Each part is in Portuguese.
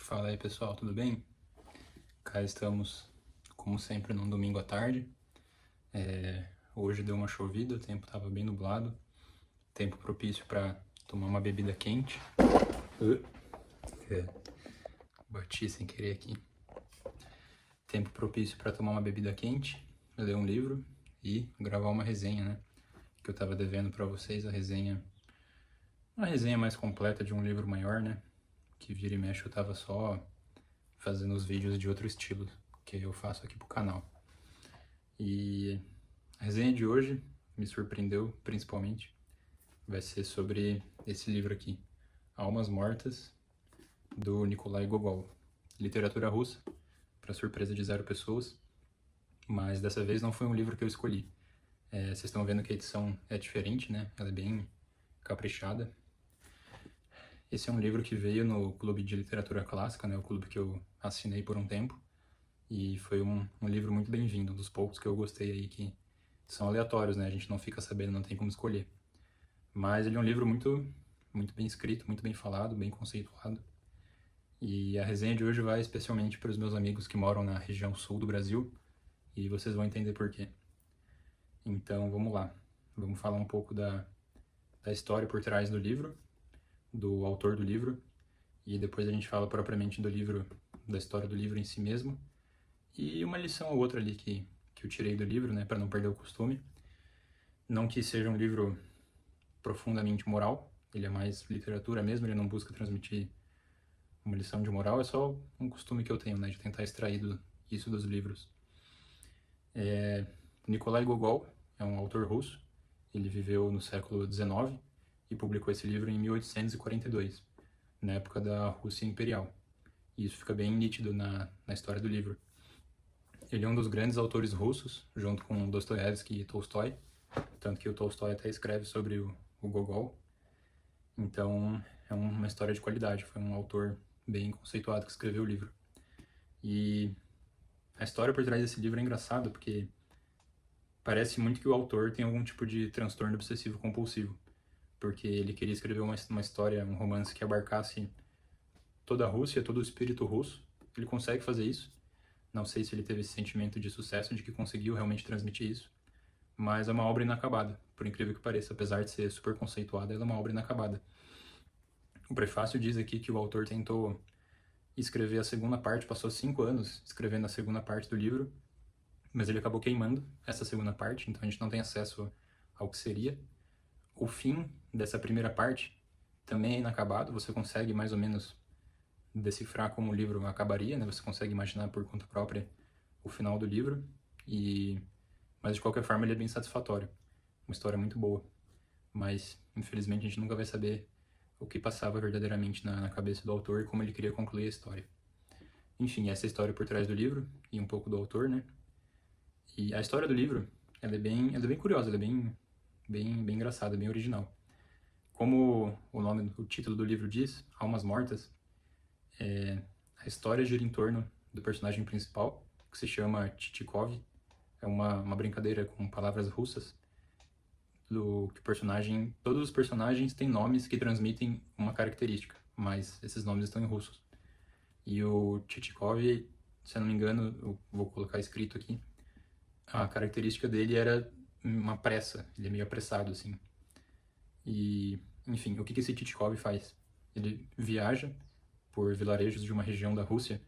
Fala aí pessoal, tudo bem? Cá estamos, como sempre, num domingo à tarde. Hoje deu uma chovida, o tempo estava bem nublado, tempo propício para tomar uma bebida quente. É, Bati sem querer aqui. Tempo propício para tomar uma bebida quente, ler um livro e gravar uma resenha, né? Que eu estava devendo para vocês uma resenha mais completa de um livro maior, né? Que vira e mexe eu tava só fazendo os vídeos de outro estilo que eu faço aqui pro canal. E a resenha de hoje me surpreendeu principalmente. Vai ser sobre esse livro aqui, Almas Mortas, do Nikolai Gogol. Literatura russa, para surpresa de zero pessoas, mas dessa vez não foi um livro que eu escolhi. Vocês estão vendo que a edição é diferente, né? Ela é bem caprichada. Esse é um livro que veio no Clube de Literatura Clássica, né? O clube que eu assinei por um tempo. E foi um livro muito bem-vindo, um dos poucos que eu gostei aí, que são aleatórios, né? A gente não fica sabendo, não tem como escolher. Mas ele é um livro muito bem escrito, muito bem falado, bem conceituado. E a resenha de hoje vai especialmente para os meus amigos que moram na região sul do Brasil, e vocês vão entender por quê. Então, vamos lá. Vamos falar um pouco da história por trás do livro, do autor do livro, e depois a gente fala propriamente do livro, da história do livro em si mesmo, e uma lição ou outra ali que eu tirei do livro, né, para não perder o costume. Não que seja um livro profundamente moral, ele é mais literatura mesmo, ele não busca transmitir uma lição de moral, é só um costume que eu tenho, né, de tentar extrair isso dos livros. Nikolai Gogol é um autor russo, ele viveu no século XIX e publicou esse livro em 1842, na época da Rússia Imperial. E isso fica bem nítido na história do livro. Ele é um dos grandes autores russos, junto com Dostoiévski e Tolstói, tanto que o Tolstói até escreve sobre o Gogol. Então, é uma história de qualidade, foi um autor bem conceituado que escreveu o livro. E a história por trás desse livro é engraçada, porque parece muito que o autor tem algum tipo de transtorno obsessivo-compulsivo, porque ele queria escrever uma história, um romance que abarcasse toda a Rússia, todo o espírito russo. Ele consegue fazer isso. Não sei se ele teve esse sentimento de sucesso, de que conseguiu realmente transmitir isso, mas é uma obra inacabada, por incrível que pareça. Apesar de ser super conceituada, ela é uma obra inacabada. O prefácio diz aqui que o autor tentou escrever a segunda parte, passou 5 anos escrevendo a segunda parte do livro, mas ele acabou queimando essa segunda parte, então a gente não tem acesso ao que seria. O fim dessa primeira parte também é inacabado, você consegue mais ou menos decifrar como o livro acabaria, né? Você consegue imaginar por conta própria o final do livro, mas de qualquer forma ele é bem satisfatório. Uma história muito boa, mas infelizmente a gente nunca vai saber o que passava verdadeiramente na cabeça do autor e como ele queria concluir a história. Enfim, essa é a história por trás do livro e um pouco do autor, né? E a história do livro, ela é bem curiosa, ela é bem engraçada, bem original. Como o título do livro diz, Almas Mortas, a história gira em torno do personagem principal, que se chama Tichikov. É uma brincadeira com palavras russas, todos os personagens têm nomes que transmitem uma característica, mas esses nomes estão em russo. E o Tichikov, se eu não me engano, eu vou colocar escrito aqui, a característica dele era uma pressa, ele é meio apressado, assim. E, enfim, o que esse Tichikov faz? Ele viaja por vilarejos de uma região da Rússia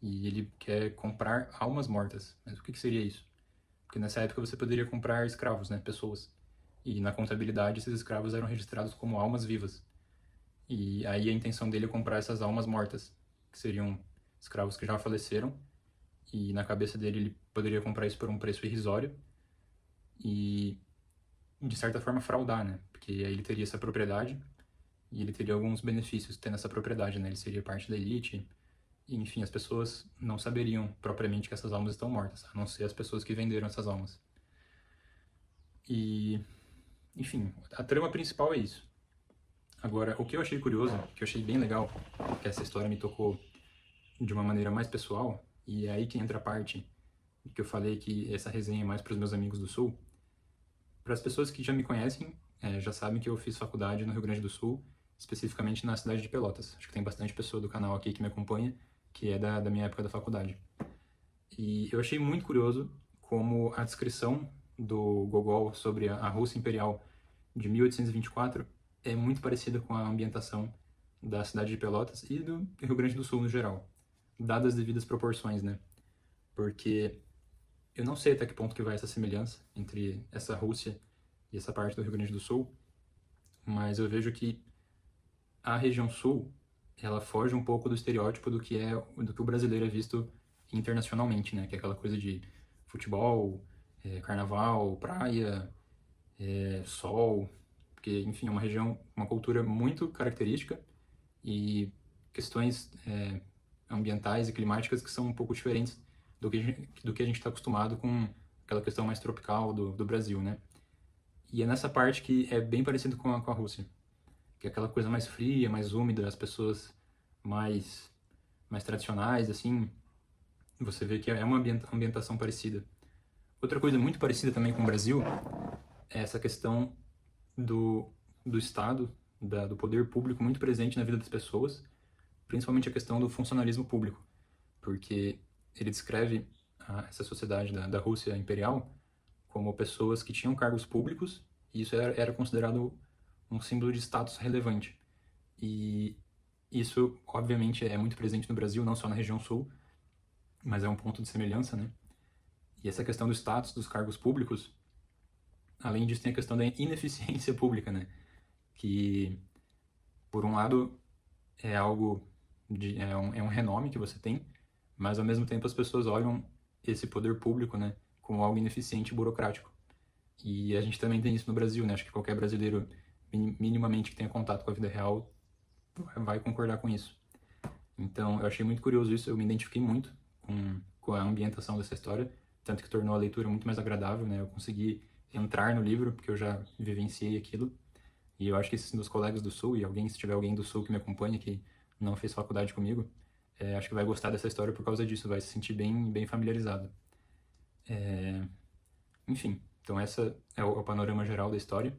e ele quer comprar almas mortas. Mas o que seria isso? Porque nessa época você poderia comprar escravos, né, pessoas. E na contabilidade esses escravos eram registrados como almas vivas. E aí a intenção dele é comprar essas almas mortas, que seriam escravos que já faleceram, e na cabeça dele ele poderia comprar isso por um preço irrisório e de certa forma fraudar, né? Porque aí ele teria essa propriedade e ele teria alguns benefícios tendo essa propriedade, né? Ele seria parte da elite e, enfim, as pessoas não saberiam propriamente que essas almas estão mortas, a não ser as pessoas que venderam essas almas. E, enfim, a trama principal é isso. Agora, o que eu achei curioso, que eu achei bem legal, que essa história me tocou de uma maneira mais pessoal, e é aí que entra a parte que eu falei que essa resenha é mais para os meus amigos do Sul. Para as pessoas que já me conhecem, já sabem que eu fiz faculdade no Rio Grande do Sul, especificamente na cidade de Pelotas. Acho que tem bastante pessoa do canal aqui que me acompanha, que é da minha época da faculdade. E eu achei muito curioso como a descrição do Gogol sobre a Rússia Imperial de 1824 é muito parecida com a ambientação da cidade de Pelotas e do Rio Grande do Sul no geral, dadas as devidas proporções, né? Porque eu não sei até que ponto que vai essa semelhança entre essa Rússia e essa parte do Rio Grande do Sul, mas eu vejo que a região sul, ela foge um pouco do estereótipo do que o brasileiro é visto internacionalmente, né? Que é aquela coisa de futebol, carnaval, praia, sol, porque, enfim, é uma região, uma cultura muito característica e questões ambientais e climáticas que são um pouco diferentes do que a gente está acostumado com aquela questão mais tropical do Brasil, né? E é nessa parte que é bem parecido com a Rússia, que é aquela coisa mais fria, mais úmida, as pessoas mais tradicionais, assim, você vê que é uma ambientação parecida. Outra coisa muito parecida também com o Brasil é essa questão do Estado, do poder público muito presente na vida das pessoas, principalmente a questão do funcionalismo público, porque ele descreve essa sociedade da Rússia imperial como pessoas que tinham cargos públicos, e isso era considerado um símbolo de status relevante. E isso, obviamente, é muito presente no Brasil, não só na região sul, mas é um ponto de semelhança, né? E essa questão do status dos cargos públicos, além disso, tem a questão da ineficiência pública, né? Que, por um lado, é algo é um renome que você tem, mas ao mesmo tempo as pessoas olham esse poder público, né, como algo ineficiente e burocrático. E a gente também tem isso no Brasil, né? Acho que qualquer brasileiro minimamente que tenha contato com a vida real vai concordar com isso. Então, eu achei muito curioso isso, eu me identifiquei muito com a ambientação dessa história, tanto que tornou a leitura muito mais agradável, né? Eu consegui entrar no livro, porque eu já vivenciei aquilo. E eu acho que esses meus colegas do Sul, e se tiver alguém do Sul que me acompanha, que não fez faculdade comigo, acho que vai gostar dessa história por causa disso, vai se sentir bem familiarizado. Enfim, então essa é o panorama geral da história.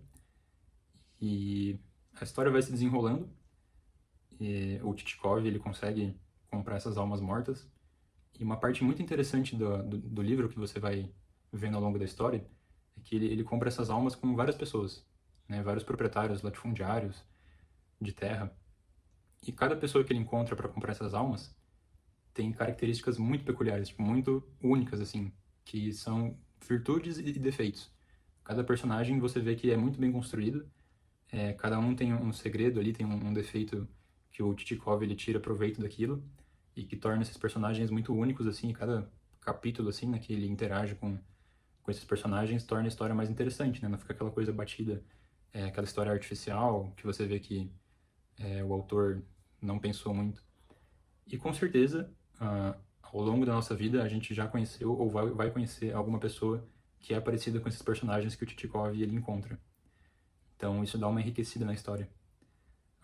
E a história vai se desenrolando, e o Tchikov, ele consegue comprar essas almas mortas. E uma parte muito interessante do livro que você vai vendo ao longo da história é que ele compra essas almas com várias pessoas, né? Vários proprietários latifundiários de terra. E cada pessoa que ele encontra para comprar essas almas tem características muito peculiares, tipo, muito únicas, assim, que são virtudes e defeitos. Cada personagem você vê que é muito bem construído, cada um tem um segredo ali, tem um defeito que o Tchikov ele tira proveito daquilo e que torna esses personagens muito únicos, assim, e cada capítulo, assim, né, que ele interage com esses personagens torna a história mais interessante, né? Não fica aquela coisa batida, aquela história artificial que você vê que o autor não pensou muito. E com certeza, ao longo da nossa vida, a gente já conheceu ou vai conhecer alguma pessoa que é parecida com esses personagens que o Tchikov ele encontra. Então isso dá uma enriquecida na história.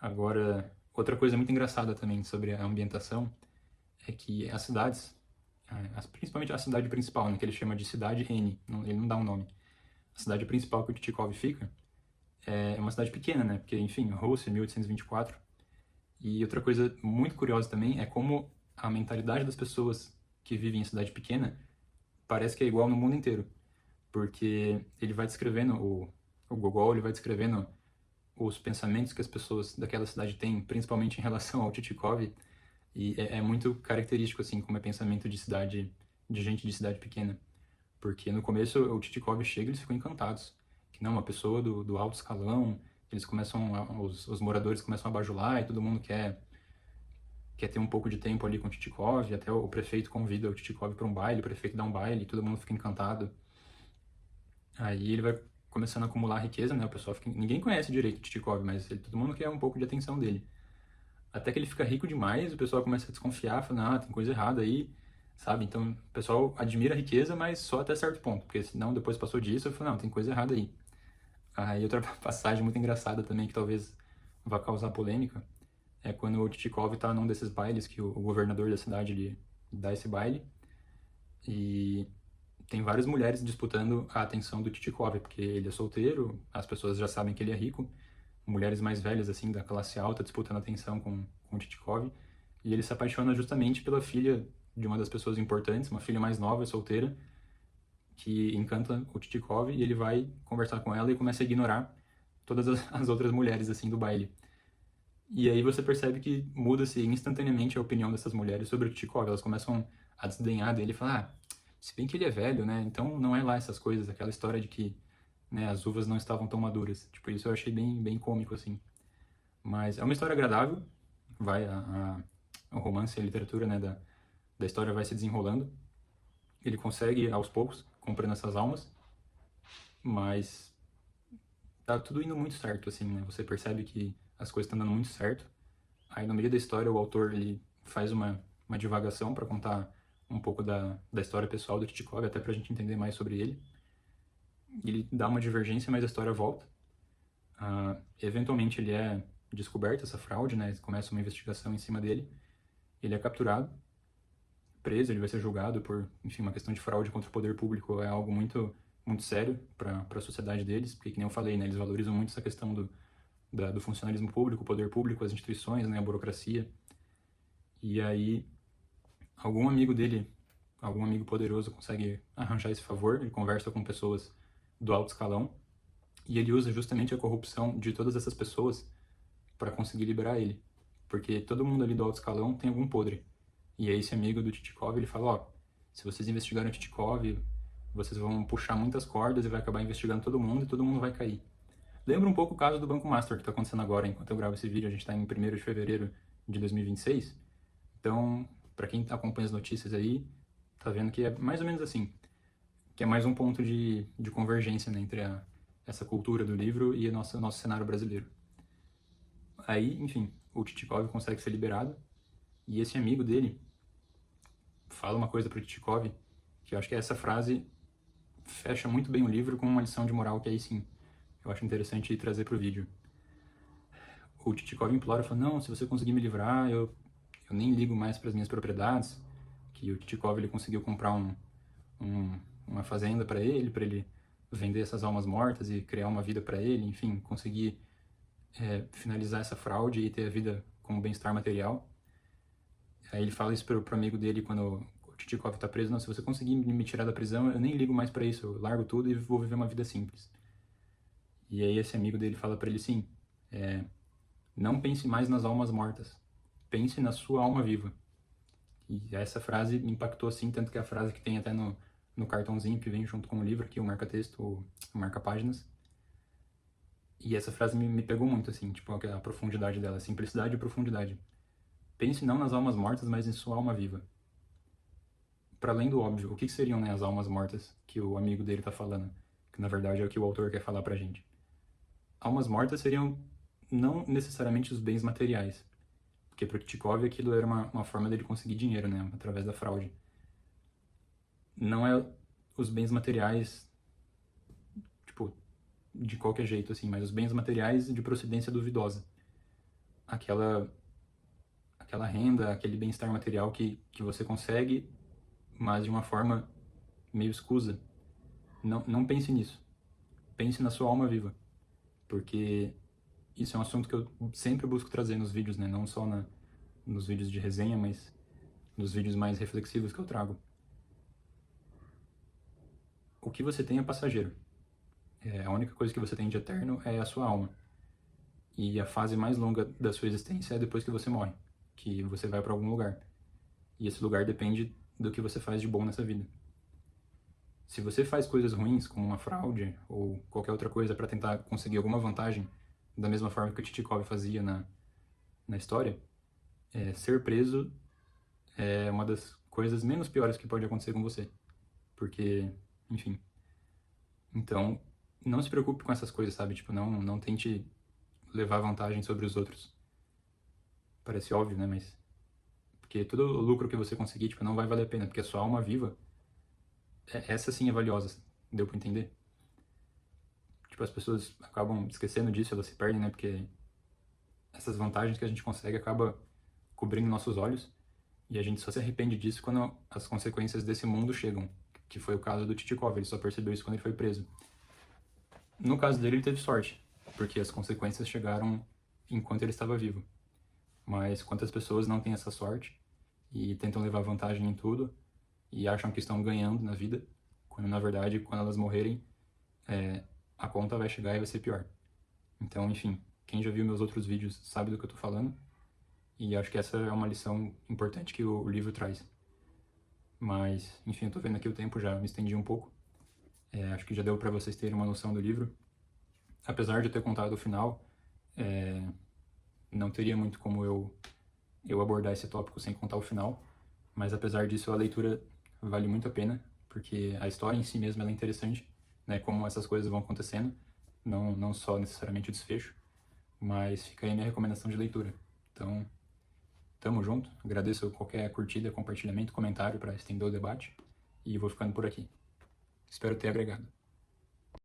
Agora, outra coisa muito engraçada também sobre a ambientação é que as cidades, principalmente a cidade principal, né, que ele chama de Cidade N, ele não dá um nome. A cidade principal que o Tchikov fica é uma cidade pequena, né? Porque, enfim, Rússia, 1824. E outra coisa muito curiosa também é como a mentalidade das pessoas que vivem em cidade pequena parece que é igual no mundo inteiro. Porque ele vai descrevendo, o Gogol, ele vai descrevendo os pensamentos que as pessoas daquela cidade têm, principalmente em relação ao Tchikov, e é muito característico, assim, como é pensamento de gente de cidade pequena. Porque no começo o Tchikov chega e eles ficam encantados. Que não, uma pessoa do alto escalão, eles começam, os moradores começam a bajular e todo mundo quer ter um pouco de tempo ali com o Tchikov, e até o prefeito convida o Tchikov para um baile, o prefeito dá um baile, todo mundo fica encantado. Aí ele vai começando a acumular riqueza, né? O pessoal ninguém conhece direito o Tchikov, mas todo mundo quer um pouco de atenção dele. Até que ele fica rico demais, o pessoal começa a desconfiar, fala, tem coisa errada aí, sabe? Então o pessoal admira a riqueza, mas só até certo ponto, porque senão depois passou disso, eu falo, não, tem coisa errada aí. Aí outra passagem muito engraçada também, que talvez vá causar polêmica, é quando o Tchikov tá num desses bailes, que o governador da cidade ele dá esse baile, e tem várias mulheres disputando a atenção do Tchikov, porque ele é solteiro, as pessoas já sabem que ele é rico, mulheres mais velhas, assim, da classe alta, disputando atenção com o Titikov, e ele se apaixona justamente pela filha de uma das pessoas importantes, uma filha mais nova, solteira, que encanta o Titikov, e ele vai conversar com ela e começa a ignorar todas as outras mulheres, assim, do baile. E aí você percebe que muda-se instantaneamente a opinião dessas mulheres sobre o Titikov. Elas começam a desdenhar dele e falar, se bem que ele é velho, né, então não é lá essas coisas, aquela história de que, né, as uvas não estavam tão maduras. Tipo, isso eu achei bem cômico, assim. Mas é uma história agradável, o romance e a literatura, né, da história vai se desenrolando. Ele consegue, aos poucos, comprando essas almas, mas tá tudo indo muito certo, assim, né? Você percebe que as coisas estão dando muito certo. Aí, no meio da história, o autor, ele faz uma divagação para contar um pouco da história pessoal do Titikov, até pra gente entender mais sobre ele. Ele dá uma divergência, mas a história volta. Eventualmente, ele é descoberto, essa fraude, né? Começa uma investigação em cima dele. Ele é capturado, preso, ele vai ser julgado por, enfim, uma questão de fraude contra o poder público. É algo muito sério para a sociedade deles, porque, que nem eu falei, né? Eles valorizam muito essa questão do funcionalismo público, o poder público, as instituições, né? A burocracia. E aí, algum amigo dele, algum amigo poderoso consegue arranjar esse favor, ele conversa com pessoas do alto escalão, e ele usa justamente a corrupção de todas essas pessoas para conseguir liberar ele. Porque todo mundo ali do alto escalão tem algum podre. E aí esse amigo do Titikov, ele fala, ó, se vocês investigarem o Titikov, vocês vão puxar muitas cordas e vai acabar investigando todo mundo e todo mundo vai cair. Lembra um pouco o caso do Banco Master que está acontecendo agora, enquanto eu gravo esse vídeo, a gente está em 1º de fevereiro de 2026. Então, para quem acompanha as notícias aí, tá vendo que é mais ou menos assim. Que é mais um ponto de convergência, né, entre essa cultura do livro e o nosso cenário brasileiro. Aí, enfim, o Titikov consegue ser liberado e esse amigo dele fala uma coisa pro Titikov que eu acho que essa frase fecha muito bem o livro com uma lição de moral que aí sim eu acho interessante trazer pro vídeo. O Titikov implora, fala, não, se você conseguir me livrar, eu nem ligo mais para as minhas propriedades, que o Titikov ele conseguiu comprar uma fazenda para ele vender essas almas mortas e criar uma vida para ele, enfim, conseguir finalizar essa fraude e ter a vida com bem-estar material. Aí ele fala isso pro amigo dele quando o Titikov tá preso, não, se você conseguir me tirar da prisão, eu nem ligo mais para isso, eu largo tudo e vou viver uma vida simples. E aí esse amigo dele fala para ele, sim, não pense mais nas almas mortas, pense na sua alma viva. E essa frase me impactou assim, tanto que é a frase que tem até no cartãozinho que vem junto com o livro, aqui o marca-texto, o marca-páginas. E essa frase me pegou muito, assim, tipo, a profundidade dela, simplicidade e profundidade. Pense não nas almas mortas, mas em sua alma viva. Para além do óbvio, o que seriam, né, as almas mortas que o amigo dele tá falando? Que na verdade é o que o autor quer falar pra gente. Almas mortas seriam não necessariamente os bens materiais, porque para o Titikov aquilo era uma forma dele conseguir dinheiro, né, através da fraude. Não é os bens materiais, tipo, de qualquer jeito, assim, mas os bens materiais de procedência duvidosa. Aquela renda, aquele bem-estar material que você consegue, mas de uma forma meio escusa. Não pense nisso. Pense na sua alma viva. Porque isso é um assunto que eu sempre busco trazer nos vídeos, né? Não só nos vídeos de resenha, mas nos vídeos mais reflexivos que eu trago. O que você tem é passageiro. A única coisa que você tem de eterno é a sua alma. E a fase mais longa da sua existência é depois que você morre, que você vai para algum lugar. E esse lugar depende do que você faz de bom nessa vida. Se você faz coisas ruins, como uma fraude ou qualquer outra coisa para tentar conseguir alguma vantagem, da mesma forma que o Titikov fazia na história, ser preso é uma das coisas menos piores que pode acontecer com você. Porque, enfim. Então, não se preocupe com essas coisas, sabe? Tipo, não tente levar vantagem sobre os outros. Parece óbvio, né? Mas... porque todo o lucro que você conseguir, tipo, não vai valer a pena. Porque a sua alma viva, essa sim é valiosa. Deu pra entender? Tipo, as pessoas acabam esquecendo disso, elas se perdem, né? Porque essas vantagens que a gente consegue acaba cobrindo nossos olhos. E a gente só se arrepende disso quando as consequências desse mundo chegam. Que foi o caso do Titikov, ele só percebeu isso quando ele foi preso. No caso dele, ele teve sorte. porque as consequências chegaram enquanto ele estava vivo. Mas quantas pessoas não têm essa sorte e tentam levar vantagem em tudo e acham que estão ganhando na vida, quando na verdade, quando elas morrerem, a conta vai chegar e vai ser pior. Então, enfim, quem já viu meus outros vídeos sabe do que eu tô falando, e acho que essa é uma lição importante que o livro traz. Mas, enfim, eu tô vendo aqui o tempo, já me estendi um pouco. Acho que já deu para vocês terem uma noção do livro. Apesar de eu ter contado o final, não teria muito como eu abordar esse tópico sem contar o final. Mas apesar disso, a leitura vale muito a pena, porque a história em si mesma ela é interessante, né? Como essas coisas vão acontecendo, não só necessariamente o desfecho, mas fica aí minha recomendação de leitura. Então, tamo junto, agradeço qualquer curtida, compartilhamento, comentário para estender o debate, e vou ficando por aqui. Espero ter agregado.